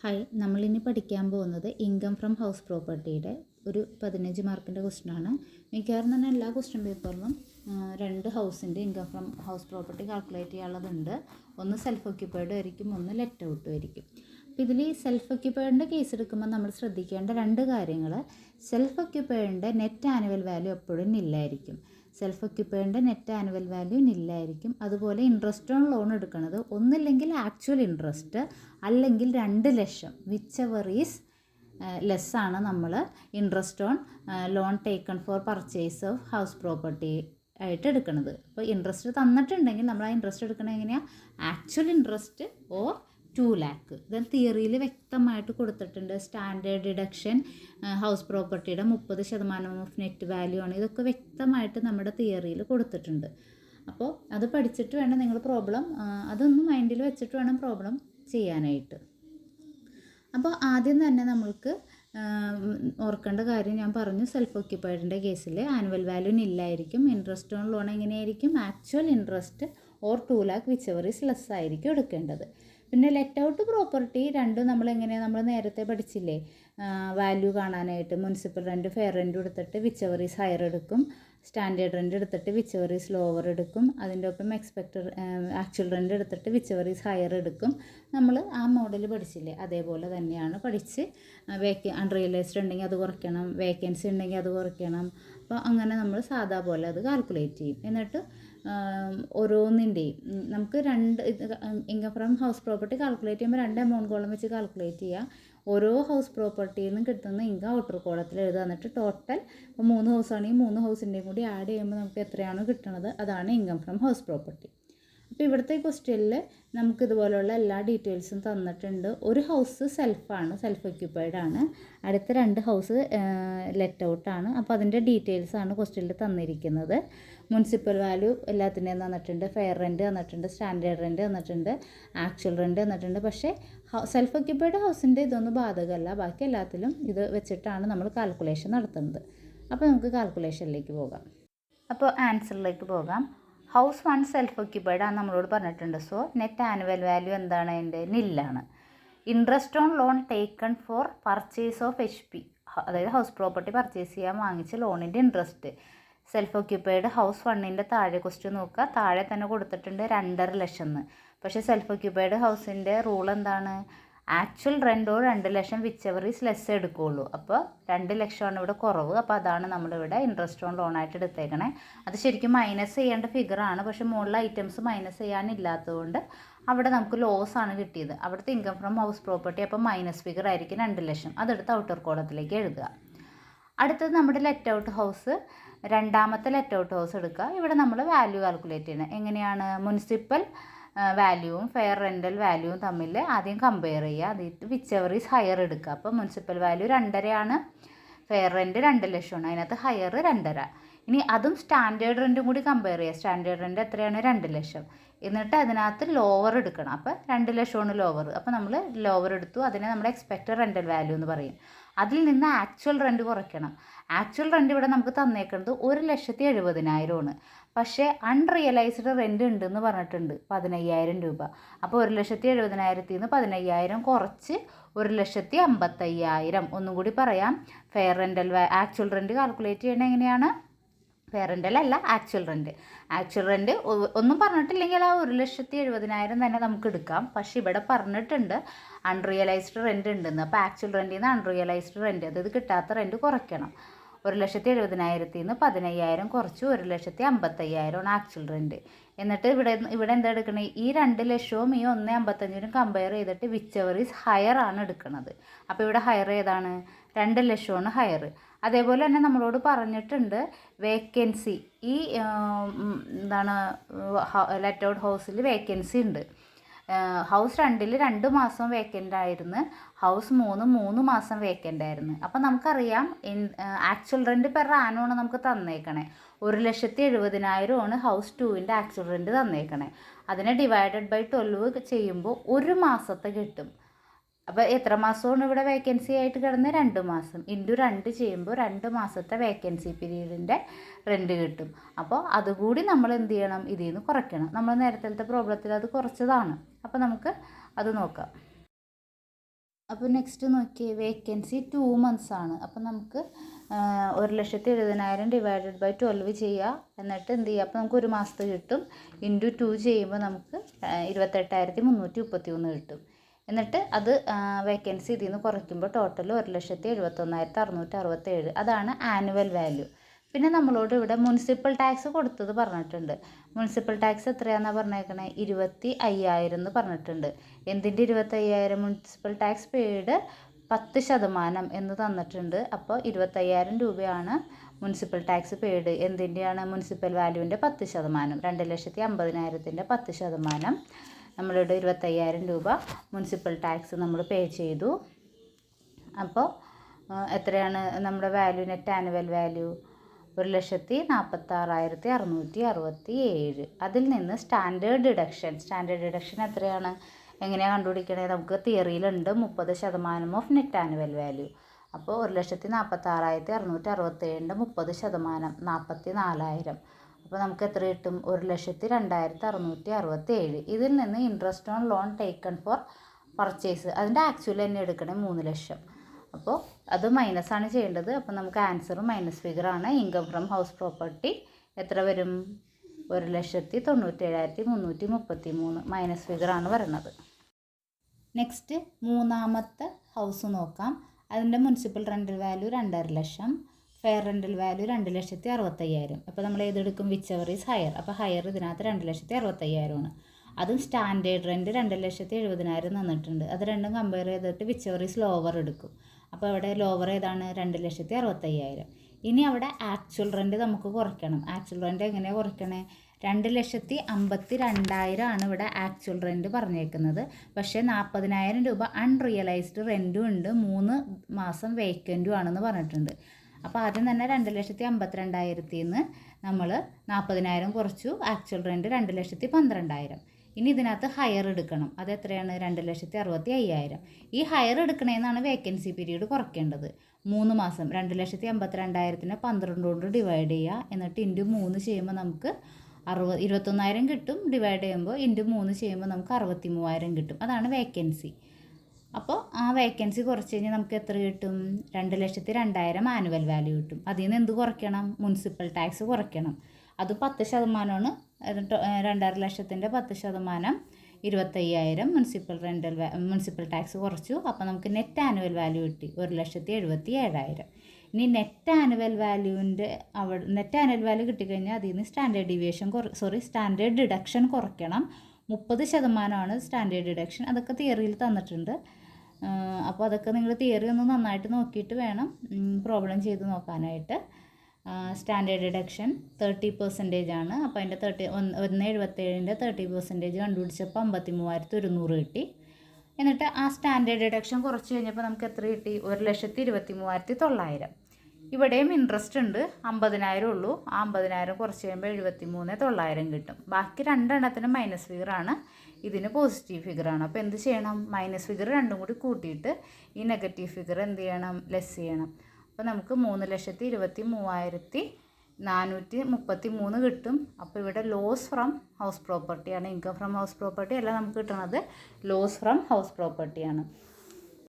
Hi, നമ്മളിനി പഠിക്കാൻ പോകുന്നത് ഇൻകം ഫ്രം ഹൗസ് പ്രോപ്പർട്ടിയുടെ ഒരു 15 മാർക്കിൻ്റെ ക്വസ്റ്റ്യനാണ്. മിക്കവാറും തന്നെ എല്ലാ ക്വസ്റ്റ്യൻ പേപ്പറിലും രണ്ട് ഹൗസിൻ്റെ income from house property calculate ചെയ്യാനുള്ളതുണ്ട്. ഒന്ന് സെൽഫ് ഒക്യുപ്പൈഡ് ആയിരിക്കും, ഒന്ന് ലെറ്റ് ഔട്ടും ആയിരിക്കും. അപ്പോൾ ഇതിൽ ഈ സെൽഫ് ഒക്യുപ്പൈഡിൻ്റെ കേസ് എടുക്കുമ്പോൾ നമ്മൾ ശ്രദ്ധിക്കേണ്ട രണ്ട് കാര്യങ്ങൾ: സെൽഫ് ഒക്യുപ്പൈഡിൻ്റെ നെറ്റ് ആനുവൽ വാല്യൂ എപ്പോഴും നില്ലായിരിക്കും. സെൽഫ് ഒക്യുപ്പൈഡിൻ്റെ നെറ്റ് ആനുവൽ വാല്യൂ നില്ലായിരിക്കും. അതുപോലെ ഇൻട്രസ്റ്റ് ഓൺ ലോൺ എടുക്കുന്നത് ഒന്നില്ലെങ്കിൽ ആക്ച്വൽ ഇൻട്രസ്റ്റ് അല്ലെങ്കിൽ 2 ലക്ഷം, വിച്ച് എവർ ഈസ് ലെസ്സാണ് നമ്മൾ interest on loan taken for purchase of house property ആയിട്ട് എടുക്കുന്നത്. അപ്പോൾ ഇൻട്രസ്റ്റ് തന്നിട്ടുണ്ടെങ്കിൽ നമ്മൾ ആ ഇൻട്രസ്റ്റ് എടുക്കണത് എങ്ങനെയാണ്? Actual interest or 2 lakh. ഇത് തിയറിയിൽ വ്യക്തമായിട്ട് കൊടുത്തിട്ടുണ്ട്. സ്റ്റാൻഡേർഡ് ഡിഡക്ഷൻ ഹൗസ് പ്രോപ്പർട്ടിയുടെ 30% ഓഫ് നെറ്റ് വാല്യൂ ആണ്. ഇതൊക്കെ വ്യക്തമായിട്ട് നമ്മുടെ തിയറിയിൽ കൊടുത്തിട്ടുണ്ട്. അപ്പോൾ അത് പഠിച്ചിട്ട് വേണം നിങ്ങൾ പ്രോബ്ലം, അതൊന്ന് മൈൻഡിൽ വെച്ചിട്ട് വേണം പ്രോബ്ലം ചെയ്യാനായിട്ട്. അപ്പോൾ ആദ്യം തന്നെ നമ്മൾക്ക് ഓർക്കേണ്ട കാര്യം ഞാൻ പറഞ്ഞു. സെൽഫ് ഒക്യുപ്പൈഡിൻ്റെ കേസിൽ ആനുവൽ വാല്യൂ നില്ലായിരിക്കും. ഇൻട്രസ്റ്റ് ഓൺ ലോൺ എങ്ങനെയായിരിക്കും? Actual interest or 2 lakh, whichever is less ആയിരിക്കും എടുക്കേണ്ടത്. പിന്നെ ലെറ്റ് ഔട്ട് പ്രോപ്പർട്ടി രണ്ടും നമ്മൾ നേരത്തെ പഠിച്ചില്ലേ, വാല്യൂ കാണാനായിട്ട് മുനിസിപ്പൽ റെൻറ്റ്, ഫെയർ റെൻറ്റ് എടുത്തിട്ട് വിച്ച് എവർ ഈസ് ഹയർ എടുക്കും, സ്റ്റാൻഡേർഡ് റെൻറ്റ് എടുത്തിട്ട് വിച്ച് എവർ ഈസ് ലോവർ എടുക്കും, അതിൻ്റെ ഒപ്പം ആക്ച്വൽ റെൻറ്റ് എടുത്തിട്ട് വിച്ച് എവർ ഈസ് ഹയർ എടുക്കും. നമ്മൾ ആ മോഡൽ പഠിച്ചില്ലേ, അതേപോലെ തന്നെയാണ് പഠിച്ച് അൺറിയലൈസ്ഡ് ഉണ്ടെങ്കിൽ അത് കുറയ്ക്കണം, വേക്കൻസി ഉണ്ടെങ്കിൽ അത് കുറയ്ക്കണം. അപ്പോൾ അങ്ങനെ നമ്മൾ സാധാ പോലെ അത് കാൽക്കുലേറ്റ് ചെയ്യും. എന്നിട്ട് ഓരോന്നിൻ്റെയും നമുക്ക് income from house property calculate ചെയ്യുമ്പോൾ 2 എമൗണ്ട് കോളം വെച്ച് കാൽക്കുലേറ്റ് ചെയ്യുക. ഓരോ ഹൗസ് പ്രോപ്പർട്ടിയിൽ നിന്നും കിട്ടുന്ന ഇൻകം ഔട്ടർ കോളത്തിൽ എഴുതുക. എന്നിട്ട് ടോട്ടൽ ഇപ്പോൾ 3 ഹൗസാണെങ്കിൽ 3 ഹൗസിൻ്റെയും കൂടി ആഡ് ചെയ്യുമ്പോൾ നമുക്ക് എത്രയാണോ കിട്ടുന്നത് അതാണ് ഇൻകം ഫ്രം ഹൗസ് പ്രോപ്പർട്ടി. അപ്പോൾ ഇവിടുത്തെ ക്വസ്റ്റ്യനിൽ നമുക്ക് ഇതുപോലുള്ള എല്ലാ ഡീറ്റെയിൽസും തന്നിട്ടുണ്ട്. ഒരു ഹൗസ് സെൽഫാണ്, സെൽഫ് ഒക്യുപ്പൈഡ് ആണ്. അടുത്ത 2 ഹൗസ് ലെറ്റ് ഔട്ടാണ്. അപ്പോൾ അതിൻ്റെ ഡീറ്റെയിൽസാണ് ക്വസ്റ്റ്യനിൽ തന്നിരിക്കുന്നത്. മുനിസിപ്പൽ വാല്യൂ എല്ലാത്തിൻ്റെയും തന്നിട്ടുണ്ട്, ഫെയർ റെൻറ്റ് തന്നിട്ടുണ്ട്, സ്റ്റാൻഡേർഡ് റെൻറ്റ് തന്നിട്ടുണ്ട്, ആക്ച്വൽ റെൻറ്റ് തന്നിട്ടുണ്ട്. പക്ഷേ സെൽഫ് ഒക്യുപ്പൈഡ് ഹൗസിൻ്റെ ഇതൊന്നും ബാധകമല്ല. ബാക്കി എല്ലാത്തിലും ഇത് വെച്ചിട്ടാണ് നമ്മൾ കാൽക്കുലേഷൻ നടത്തുന്നത്. അപ്പോൾ നമുക്ക് കാൽക്കുലേഷനിലേക്ക് പോകാം. അപ്പോൾ ആൻസറിലേക്ക് പോകാം. ഹൗസ് 1 സെൽഫ് ഒക്യുപ്പൈഡ് ആണ് നമ്മളോട് പറഞ്ഞിട്ടുണ്ട്. സോ നെറ്റ് ആനുവൽ വാല്യൂ എന്താണ്? അതിൻ്റെ നില്ലാണ്. Interest on loan taken for purchase of HP, അതായത് ഹൗസ് പ്രോപ്പർട്ടി പർച്ചേസ് ചെയ്യാൻ വാങ്ങിച്ച ലോണിൻ്റെ ഇൻട്രസ്റ്റ്. സെൽഫ് ഒക്യുപ്പൈഡ് ഹൗസ് 1ൻ്റെ താഴെ ക്വസ്റ്റ്യൻ നോക്കുക. താഴെ തന്നെ കൊടുത്തിട്ടുണ്ട് 2.5 ലക്ഷം എന്ന്. പക്ഷേ സെൽഫ് ഒക്യുപ്പൈഡ് ഹൗസിൻ്റെ റൂൾ എന്താണ്? ആക്ച്വൽ റെൻറ്റോ 2 ലക്ഷം, വിച്ച് എവർ ഈസ് ലെസ് എടുക്കുകയുള്ളൂ. അപ്പോൾ 2 ലക്ഷമാണ് ഇവിടെ കുറവ്. അപ്പോൾ അതാണ് നമ്മളിവിടെ ഇൻട്രസ്റ്റ് ഓൺ ലോണായിട്ട് എടുത്തേക്കണേ. അത് ശരിക്കും മൈനസ് ചെയ്യേണ്ട ഫിഗറാണ്. പക്ഷേ മുകളിലെ ഐറ്റംസ് മൈനസ് ചെയ്യാനില്ലാത്തതുകൊണ്ട് അവിടെ നമുക്ക് ലോസ് ആണ് കിട്ടിയത്. അവിടുത്തെ ഇൻകം ഫ്രം ഹൗസ് പ്രോപ്പർട്ടി അപ്പോൾ മൈനസ് ഫിഗർ ആയിരിക്കും 2 ലക്ഷം. അതെടുത്ത് ഔട്ടർ കോളത്തിലേക്ക് എഴുതുക. അടുത്തത് നമ്മുടെ ലെറ്റ് ഔട്ട് ഹൗസ്, രണ്ടാമത്തെ ലെറ്റ് ഔട്ട് ഹൗസ് എടുക്കുക. ഇവിടെ നമ്മൾ വാല്യൂ കാൽക്കുലേറ്റ് ചെയ്യണം. എങ്ങനെയാണ്? മുനിസിപ്പൽ വാല്യൂവും ഫെയർ റെൻ്റൽ വാല്യൂവും തമ്മിൽ ആദ്യം കമ്പയർ ചെയ്യുക. അതിട്ട് വിച്ച് എവർ ഈസ് ഹയർ എടുക്കുക. അപ്പോൾ മുനിസിപ്പൽ വാല്യൂ 2.5 ആണ്, ഫെയർ റെൻറ്റ് 2 ലക്ഷമാണ്. അതിനകത്ത് ഹയർ 2.5. ഇനി അതും സ്റ്റാൻഡേർഡ് റെൻറ്റും കൂടി കമ്പയർ ചെയ്യുക. സ്റ്റാൻഡേർഡ് റെൻറ്റ് എത്രയാണ്? 2 ലക്ഷം. എന്നിട്ട് അതിനകത്ത് ലോവർ എടുക്കണം. അപ്പോൾ 2 ലക്ഷമാണ് ലോവർ. അപ്പോൾ നമ്മൾ ലോവർ എടുത്തു. അതിനെ നമ്മുടെ എക്സ്പെക്റ്റഡ് റെൻ്റൽ വാല്യൂ എന്ന് പറയും. അതിൽ നിന്ന് ആക്ച്വൽ റെൻറ്റ് കുറയ്ക്കണം. ആക്ച്വൽ റെൻറ്റ് ഇവിടെ നമുക്ക് തന്നേക്കുന്നത് 1,70,70,000 ആണ്. പക്ഷേ അൺറിയലൈസ്ഡ് റെൻറ്റ് ഉണ്ടെന്ന് പറഞ്ഞിട്ടുണ്ട് 15,000 രൂപ. അപ്പോൾ 1,70,70,000 നിന്ന് 15,000 കുറച്ച് 1,55,000. ഒന്നും കൂടി പറയാം. Fair rental actual rent calculate ചെയ്യണത് എങ്ങനെയാണ്? ഫെയർ റെൻ്റൽ അല്ല, ആക്ച്വൽ റെൻറ്റ്. ആക്ച്വൽ റെൻറ്റ് ഒന്നും പറഞ്ഞിട്ടില്ലെങ്കിൽ ആ 1,70,70,000 തന്നെ നമുക്ക് എടുക്കാം. പക്ഷേ ഇവിടെ പറഞ്ഞിട്ടുണ്ട് അൺറിയലൈസ്ഡ് റെൻറ്റ് ഉണ്ടെന്ന്. അപ്പോൾ ആക്ച്വൽ റെൻറ്റിൽ നിന്ന് അൺറിയലൈസ്ഡ് റെൻറ്റ്, അതായത് കിട്ടാത്ത റെൻറ്റ് കുറയ്ക്കണം. 1,70,70,000 നിന്ന് 15,000 കുറച്ച് 1,55,000 ആണ് ആക്ച്വൽ റെൻറ്റ്. എന്നിട്ട് ഇവിടെ എന്താ എടുക്കണേ? ഈ 2 ലക്ഷവും ഈ 1,55,000 കമ്പയർ ചെയ്തിട്ട് വിച്ച് എവർ ഈസ് ഹയർ ആണ് എടുക്കുന്നത്. അപ്പോൾ ഇവിടെ ഹയർ ഏതാണ്? 2 ലക്ഷമാണ് ഹയർ. അതേപോലെ തന്നെ നമ്മളോട് പറഞ്ഞിട്ടുണ്ട് വേക്കൻസി. ഈ എന്താണ്, ലെറ്റ് ഔട്ട് ഹൗസിൽ വേക്കൻസി ഉണ്ട്. ഹൗസ് 2ൽ 2 മാസം വേക്കൻ്റ് ആയിരുന്നു, ഹൗസ് 3 മാസം വേക്കൻ്റ് ആയിരുന്നു. അപ്പം നമുക്കറിയാം ആക്ച്വൽ റെൻറ്റ് പെർ ആനുമാണ് നമുക്ക് തന്നേക്കണേ. 1,70,70,000 ആണ് ഹൗസ് 2ൻ്റെ ആക്ച്വൽ റെൻറ്റ് തന്നേക്കണേ. അതിനെ ഡിവൈഡഡ് ബൈ 12 ചെയ്യുമ്പോൾ 1 മാസത്തെ കിട്ടും. അപ്പോൾ എത്ര മാസമാണ് ഇവിടെ വേക്കൻസി ആയിട്ട് കിടന്ന്? 2 മാസം. ഇൻറ്റു 2 ചെയ്യുമ്പോൾ 2 മാസത്തെ വേക്കൻസി പീരീഡിൻ്റെ റെൻറ്റ് കിട്ടും. അപ്പോൾ അതുകൂടി നമ്മൾ എന്ത് ചെയ്യണം? ഇതിൽ നിന്ന് കുറയ്ക്കണം. നമ്മൾ നേരത്തെ പ്രോബ്ലത്തിൽ അത് കുറച്ചതാണ്. അപ്പോൾ നമുക്ക് അത് നോക്കാം. അപ്പോൾ നെക്സ്റ്റ് നോക്കിയേ, വേക്കൻസി 2 months ആണ്. അപ്പോൾ നമുക്ക് 1,70,000 ഡിവൈഡഡ് ബൈ 12 ചെയ്യുക. എന്നിട്ട് എന്ത് ചെയ്യുക, അപ്പോൾ നമുക്ക് ഒരു മാസത്തെ കിട്ടും. ഇൻറ്റു 2 ചെയ്യുമ്പോൾ നമുക്ക് 28,333 കിട്ടും. എന്നിട്ട് അത് വേക്കൻസി ഇതിൽ നിന്ന് കുറയ്ക്കുമ്പോൾ ടോട്ടൽ 1,71,667. അതാണ് ആനുവൽ വാല്യൂ. പിന്നെ നമ്മളോട് ഇവിടെ മുനിസിപ്പൽ ടാക്സ് കൊടുത്തത് പറഞ്ഞിട്ടുണ്ട്. Municipal tax എത്രയാണെന്നാണ് പറഞ്ഞേക്കണേ? 25,000 എന്ന് പറഞ്ഞിട്ടുണ്ട്. എന്തിൻ്റെ 25,000? മുനിസിപ്പൽ ടാക്സ് പെയ്ഡ് 10% എന്ന് തന്നിട്ടുണ്ട്. അപ്പോൾ 25,000 രൂപയാണ് മുനിസിപ്പൽ ടാക്സ് പെയ്ഡ്. എന്തിൻ്റെയാണ്? മുനിസിപ്പൽ വാല്യൂവിൻ്റെ 10%. 2,50,000ൻ്റെ 10%. നമ്മളിവിടെ 25,000 രൂപ മുനിസിപ്പൽ ടാക്സ് നമ്മൾ പേ ചെയ്തു. അപ്പോൾ എത്രയാണ് നമ്മുടെ വാല്യൂ? Net annual value 1,46,667. അതിൽ നിന്ന് സ്റ്റാൻഡേർഡ് ഡിഡക്ഷൻ എത്രയാണ്? എങ്ങനെയാണ് കണ്ടുപിടിക്കണേ? നമുക്ക് തിയറിയിലുണ്ട് 30% ഓഫ് നെറ്റ് ആനുവൽ വാല്യൂ. അപ്പോൾ 1,46,667ൻ്റെ 30% 44,000. അപ്പോൾ നമുക്ക് എത്ര കിട്ടും? 1,02,667. ഇതിൽ നിന്ന് interest on loan taken for purchase, അതിൻ്റെ ആക്ച്വൽ തന്നെ എടുക്കണേ 3 ലക്ഷം. അപ്പോൾ അത് മൈനസാണ് ചെയ്യേണ്ടത്. അപ്പോൾ നമുക്ക് ആൻസറും മൈനസ് ഫിഗറാണ്. ഇൻകം ഫ്രം ഹൗസ് പ്രോപ്പർട്ടി എത്ര വരും? 1,97,333 മൈനസ് ഫിഗറാണ് വരുന്നത്. നെക്സ്റ്റ് മൂന്നാമത്തെ ഹൗസ് നോക്കാം. അതിൻ്റെ മുനിസിപ്പൽ റെൻ്റൽ വാല്യൂ 2.5 ലക്ഷം, ഫെയർ റെൻ്റൽ വാല്യൂ 2,65,000. അപ്പോൾ നമ്മൾ ഏതെടുക്കും? Whichever is higher. അപ്പോൾ ഹയർ ഇതിനകത്ത് 2,65,000 അതും സ്റ്റാൻഡേർഡ് റെൻറ്റ് 2,70,000 തന്നിട്ടുണ്ട്. അത് രണ്ടും കമ്പയർ ചെയ്തിട്ട് വിച്ച് എവർ ഈസ് ലോവർ എടുക്കും. അപ്പോൾ അവിടെ ലോവർ ഏതാണ്? 2,65,000. ഇനി അവിടെ ആക്ച്വൽ റെൻറ്റ് നമുക്ക് കുറയ്ക്കണം. ആക്ച്വൽ റെൻറ്റ് എങ്ങനെയാണ് കുറയ്ക്കണേ? 2,52,000 ആണ് ഇവിടെ ആക്ച്വൽ റെൻറ്റ് പറഞ്ഞേക്കുന്നത്. പക്ഷേ 40,000 രൂപ അൺറിയലൈസ്ഡ് റെൻറ്റും ഉണ്ട്, 3 മാസം വേക്കൻറ്റും ആണെന്ന് പറഞ്ഞിട്ടുണ്ട്. അപ്പോൾ ആദ്യം തന്നെ 2,52,000 നിന്ന് നമ്മൾ 40,000 കുറച്ചു. Actual rent 2,12,000. ഇനി ഇതിനകത്ത് ഹയർ എടുക്കണം. അത് എത്രയാണ്? 2,65,000. ഈ ഹയർ എടുക്കണേന്നാണ് വേക്കൻസി പീരീഡ് കുറയ്ക്കേണ്ടത്. 3 മാസം 2,52,000 12 കൊണ്ട് ഡിവൈഡ് ചെയ്യുക. എന്നിട്ട് ഇൻറ്റു 3 ചെയ്യുമ്പോൾ നമുക്ക് 21,000 കിട്ടും. ഡിവൈഡ് ചെയ്യുമ്പോൾ ഇൻറ്റു 3 ചെയ്യുമ്പോൾ നമുക്ക് 63,000 കിട്ടും. അതാണ് വേക്കൻസി. അപ്പോൾ ആ വേക്കൻസി കുറച്ച് കഴിഞ്ഞാൽ നമുക്ക് എത്ര കിട്ടും? 2,02,000 ആനുവൽ വാല്യൂ കിട്ടും. അതിൽ നിന്ന് എന്ത് കുറയ്ക്കണം? മുനിസിപ്പൽ ടാക്സ് കുറയ്ക്കണം. അത് 10%. 2.5 ലക്ഷത്തിൻ്റെ 10% 25,000 മുനിസിപ്പൽ ടാക്സ് കുറച്ചു. അപ്പോൾ നമുക്ക് നെറ്റ് ആനുവൽ വാല്യൂ കിട്ടി 1,77,000. ഇനി നെറ്റ് ആനുവൽ വാല്യൂ കിട്ടിക്കഴിഞ്ഞാൽ അതിൽ നിന്ന് സ്റ്റാൻഡേർഡ് ഡിഡക്ഷൻ കുറയ്ക്കണം. 30% സ്റ്റാൻഡേർഡ് ഡിഡക്ഷൻ. അതൊക്കെ തിയറിയിൽ തന്നിട്ടുണ്ട്. അപ്പോൾ അതൊക്കെ നിങ്ങൾ തിയറി ഒന്ന് നന്നായിട്ട് നോക്കിയിട്ട് വേണം പ്രോബ്ലം ചെയ്ത് നോക്കാനായിട്ട്. സ്റ്റാൻഡേർഡ് ഡിഡക്ഷൻ 30% ആണ്. അപ്പോൾ അതിൻ്റെ 1,77ൻ്റെ 30% കണ്ടുപിടിച്ചപ്പോൾ 53,100 കിട്ടി. എന്നിട്ട് ആ സ്റ്റാൻഡേർഡ് ഡിഡക്ഷൻ കുറച്ച് കഴിഞ്ഞപ്പോൾ നമുക്ക് എത്ര കിട്ടി? 1,23,900. ഇവിടെയും ഇൻട്രസ്റ്റ് ഉണ്ട്, 50,000 ഉള്ളൂ. ആ 50,000 കുറച്ച് കഴിയുമ്പോൾ 73,900 കിട്ടും. ബാക്കി രണ്ടെണ്ണത്തിന് മൈനസ് ഫിഗറാണ്, ഇതിന് പോസിറ്റീവ് ഫിഗറാണ്. അപ്പോൾ എന്ത് ചെയ്യണം? മൈനസ് ഫിഗർ രണ്ടും കൂടി കൂട്ടിയിട്ട് ഈ നെഗറ്റീവ് ഫിഗർ എന്ത് ചെയ്യണം? ലെസ് ചെയ്യണം. അപ്പോൾ നമുക്ക് 3,23,433 കിട്ടും. അപ്പോൾ ഇവിടെ ലോസ് ഫ്രം ഹൗസ് പ്രോപ്പർട്ടിയാണ്. ഇൻകം ഫ്രം ഹൗസ് പ്രോപ്പർട്ടി അല്ല നമുക്ക് കിട്ടുന്നത്, ലോസ് ഫ്രം ഹൗസ് പ്രോപ്പർട്ടിയാണ്.